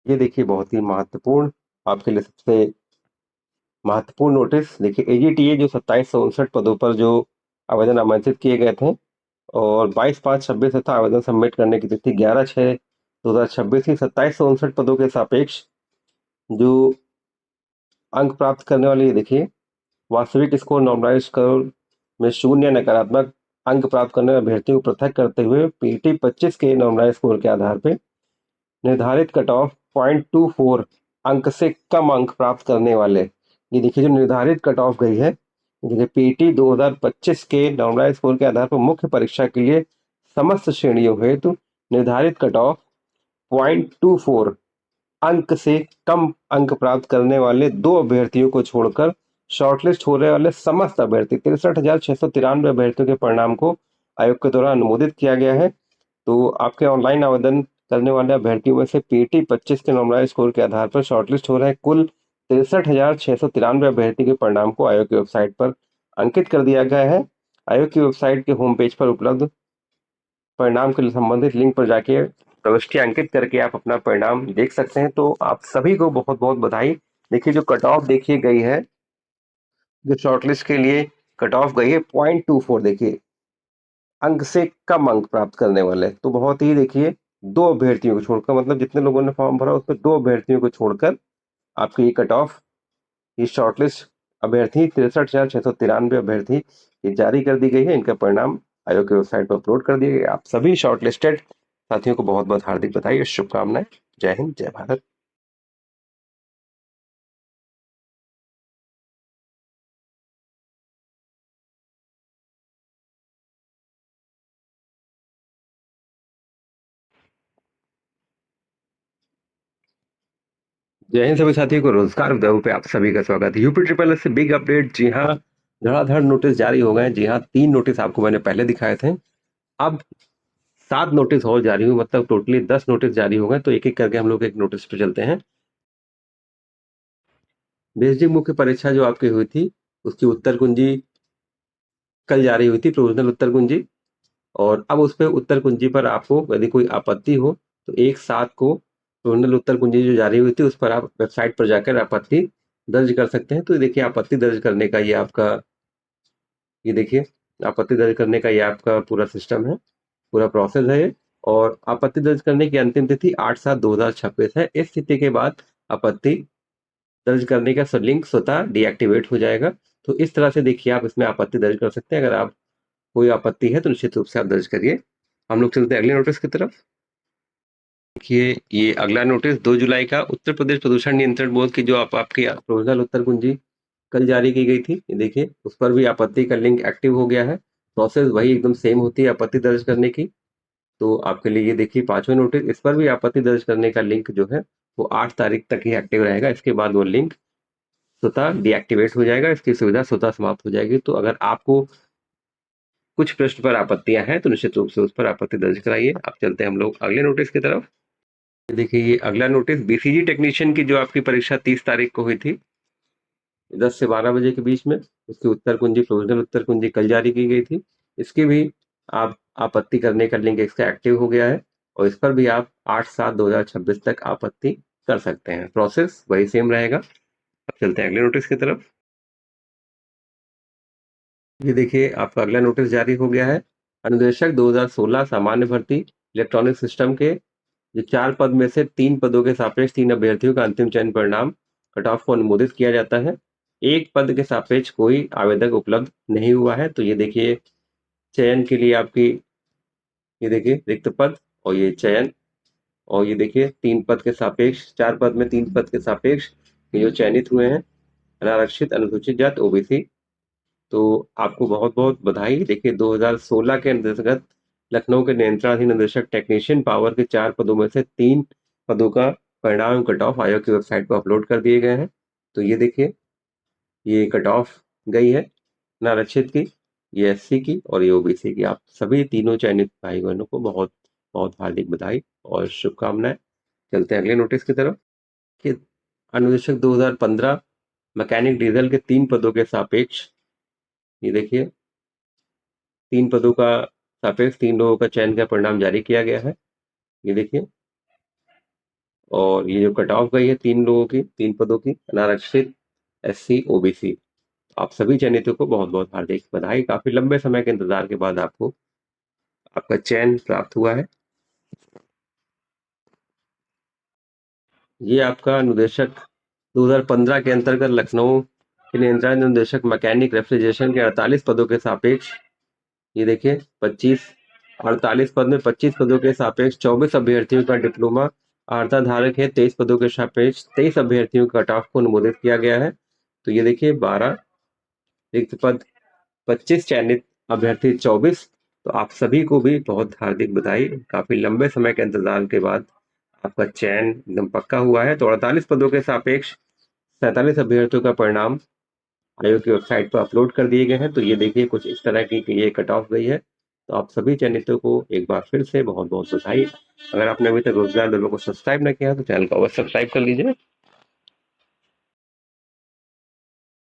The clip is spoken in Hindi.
ये देखिए बहुत ही महत्वपूर्ण आपके लिए सबसे महत्वपूर्ण नोटिस देखिए एजीटीए जो 2759 पदों पर जो आवेदन आमंत्रित किए गए थे और 22/5/26 तथा आवेदन सबमिट करने की तिथि 11/6/2026 की 2759 पदों के सापेक्ष जो अंक प्राप्त करने वाले ये देखिए वास्तविक स्कोर नॉर्मलाइज स्कोर में शून्य नकारात्मक अंक प्राप्त करने वाले अभ्यर्थियों को पृथक करते हुए पीटी 25 के नॉर्मलाइज स्कोर के आधार पर निर्धारित कट ऑफ 0.24 अंक से कम अंक प्राप्त करने वाले ये देखिए जो निर्धारित कट ऑफ गई है देखिए पीटी 2025 के नॉर्मलाइज स्कोर के आधार पर मुख्य परीक्षा के लिए समस्त श्रेणियों हेतु निर्धारित कट ऑफ 0.24 अंक से कम अंक प्राप्त करने वाले 2 अभ्यर्थियों को छोड़कर शॉर्टलिस्ट होने वाले समस्त अभ्यर्थी 63,693 अभ्यर्थियों के परिणाम को आयोग के द्वारा अनुमोदित किया गया है। तो आपके ऑनलाइन आवेदन करने वाले अभ्यर्थियों में से पीटी 25 के नॉर्मलाइज स्कोर के आधार पर शॉर्टलिस्ट हो रहे कुल 63,693 अभ्यर्थी के परिणाम को आयोग की वेबसाइट पर अंकित कर दिया गया है। आयोग की वेबसाइट के होम पेज पर उपलब्ध परिणाम के संबंधित लिंक पर जाके प्रविष्टि अंकित करके आप अपना परिणाम देख सकते हैं। तो आप सभी को बहुत बहुत बधाई। देखिए जो कट ऑफ देखिए गई है जो शॉर्टलिस्ट के लिए कट ऑफ गई है 0.24 देखिए अंक से कम अंक प्राप्त करने वाले तो बहुत ही देखिए 2 अभ्यर्थियों को छोड़कर मतलब जितने लोगों ने फॉर्म भरा उसमें 2 अभ्यर्थियों को छोड़कर आपकी ये कट ऑफ ये शॉर्टलिस्ट अभ्यर्थी 63,693 अभ्यर्थी ये जारी कर दी गई है। इनका परिणाम आयोग की वेबसाइट पर अपलोड कर दिए गए। आप सभी शॉर्टलिस्टेड साथियों को बहुत बहुत हार्दिक बधाई और शुभकामनाएं। जय हिंद, जय भारत। जय हिंद सभी साथियों को रोजगार उद्योग पे आप सभी का स्वागत है। यूपी ट्रिपल एस से बिग अपडेट। जी हाँ, धड़ाधड़ नोटिस जारी हो गए। जी हाँ, 3 नोटिस आपको मैंने पहले दिखाए थे। अब 7 नोटिस और जारी हुए मतलब टोटली 10 नोटिस जारी हो गए। तो एक एक करके हम लोग एक नोटिस पे चलते हैं। बेसिक मुख्य परीक्षा जो आपकी हुई थी उसकी उत्तर कुंजी कल जारी हुई थी, प्रोविजनल उत्तर कुंजी। और अब उस पे उत्तर कुंजी पर आपको यदि कोई आपत्ति हो तो 1/7 को प्रोविजनल उत्तर कुंजी जो जारी हुई थी उस पर आप वेबसाइट पर जाकर आपत्ति दर्ज कर सकते हैं। तो ये देखिए आपत्ति दर्ज करने का ये आपका ये देखिए आपत्ति दर्ज करने का ये आपका पूरा सिस्टम है, पूरा प्रोसेस है ये। और आपत्ति दर्ज करने की अंतिम तिथि 8/7/2026 है। इस तिथि के बाद आपत्ति दर्ज करने का लिंक स्वतः डीएक्टिवेट हो जाएगा। तो इस तरह से देखिए आप इसमें आपत्ति दर्ज कर सकते हैं। अगर आप कोई आपत्ति है तो निश्चित रूप से आप दर्ज करिए। हम लोग चलते हैं अगले नोटिस की तरफ। देखिए ये अगला नोटिस 2 जुलाई का उत्तर प्रदेश प्रदूषण नियंत्रण बोर्ड की जो आपकी प्रोविजनल उत्तर कुंजी कल जारी की गई थी, ये देखिए उस पर भी आपत्ति का लिंक एक्टिव हो गया है। प्रोसेस वही एकदम सेम होती है आपत्ति दर्ज करने की। तो आपके लिए ये देखिए 5वें नोटिस, इस पर भी आपत्ति दर्ज करने का लिंक जो है वो 8 तारीख तक ही एक्टिव रहेगा। इसके बाद वो लिंक स्वतः डीएक्टिवेट हो जाएगा, इसकी सुविधा स्वतः समाप्त हो जाएगी। तो अगर आपको कुछ प्रश्न पर आपत्तियां हैं तो निश्चित रूप से उस पर आपत्ति दर्ज कराइए। अब चलते हैं हम लोग अगले नोटिस की तरफ। देखिए ये अगला नोटिस बीसीजी टेक्नीशियन की जो आपकी परीक्षा 30 तारीख को हुई थी 10 से 12 बजे के बीच में, उसकी उत्तर कुंजी प्रोविजनल उत्तर कुंजी कल जारी की गई थी। इसकी भी आप आपत्ति करने का लिंक इसका एक्टिव हो गया है और इस पर भी आप 8/7/2026 तक आपत्ति कर सकते हैं। प्रोसेस वही सेम रहेगा। अब चलते हैं अगले नोटिस की तरफ। ये देखिए आपका अगला नोटिस जारी हो गया है। अनुदेशक 2016 सामान्य भर्ती इलेक्ट्रॉनिक सिस्टम के जो 4 पद में से 3 पदों के सापेक्ष 3 अभ्यर्थियों का अंतिम चयन परिणाम कट ऑफ को अनुमोदित किया जाता है। एक पद के सापेक्ष कोई आवेदक उपलब्ध नहीं हुआ है। तो ये देखिए चयन के लिए आपकी ये देखिए रिक्त पद और ये चयन और ये देखिए 3 पद के सापेक्ष 4 पद में 3 पद के सापेक्ष ये जो चयनित हुए हैं अनारक्षित अनुसूचित जाति ओबीसी। तो आपको बहुत बहुत बधाई। देखिए 2016 के अंतर्गत लखनऊ के नियंत्रणाधीन निदेशक टेक्नीशियन पावर के 4 पदों में से 3 पदों का परिणाम कट ऑफ आयोग की वेबसाइट पर अपलोड कर दिए गए हैं। तो ये देखिए ये कट ऑफ गई है अनारक्षित की, ये एससी की और ये ओबीसी की। आप सभी तीनों चयनित भाई बहनों को बहुत बहुत हार्दिक बधाई और शुभकामनाएं। चलते हैं अगले नोटिस की तरफ कि अनुदेशक 2015 मैकेनिक डीजल के 3 पदों के सापेक्ष ये देखिए 3 पदों का सापेक्ष 3 लोगों का चयन का परिणाम जारी किया गया है। ये देखिए और ये जो कट ऑफ गई है 3 लोगों की, 3 पदों की, अनारक्षित, एससी, ओबीसी, आप सभी चयनितों को बहुत-बहुत हार्दिक बधाई। काफ़ी लंबे समय के इंतज़ार के बाद आपको आपका चयन प्राप्त हुआ है। ये आपका अनुदेशक 2015 के अंतर्गत लखनऊ के नियंत्रण निदेशक मैकेनिक रेफ्रिजरेशन के 48 पदों के सापेक्ष, ये देखिए 25 48 पद में 25 पदों के सापेक्ष 24 अभ्यर्थियों का डिप्लोमा अर्हता धारक है, 23 पदों के सापेक्ष 23 अभ्यर्थियों का कट ऑफ को अनुमोदित किया गया है। तो ये देखिए 12 रिक्त पद, 25 चयनित अभ्यर्थी 24। तो आप सभी को भी बहुत हार्दिक बधाई। काफी लंबे समय के इंतजार के बाद आपका चयन एकदम पक्का हुआ है। तो 48 पदों के सापेक्ष 47 अभ्यर्थियों का परिणाम आयोग की वेबसाइट पर अपलोड कर दिए गए हैं। तो ये देखिए कुछ इस तरह की कि ये कट ऑफ गई है। तो आप सभी चयनितों को एक बार फिर से बहुत बहुत बधाई। अगर आपने अभी तक रोजगार दलों को सब्सक्राइब न किया तो चैनल को अवश्य सब्सक्राइब कर लीजिए।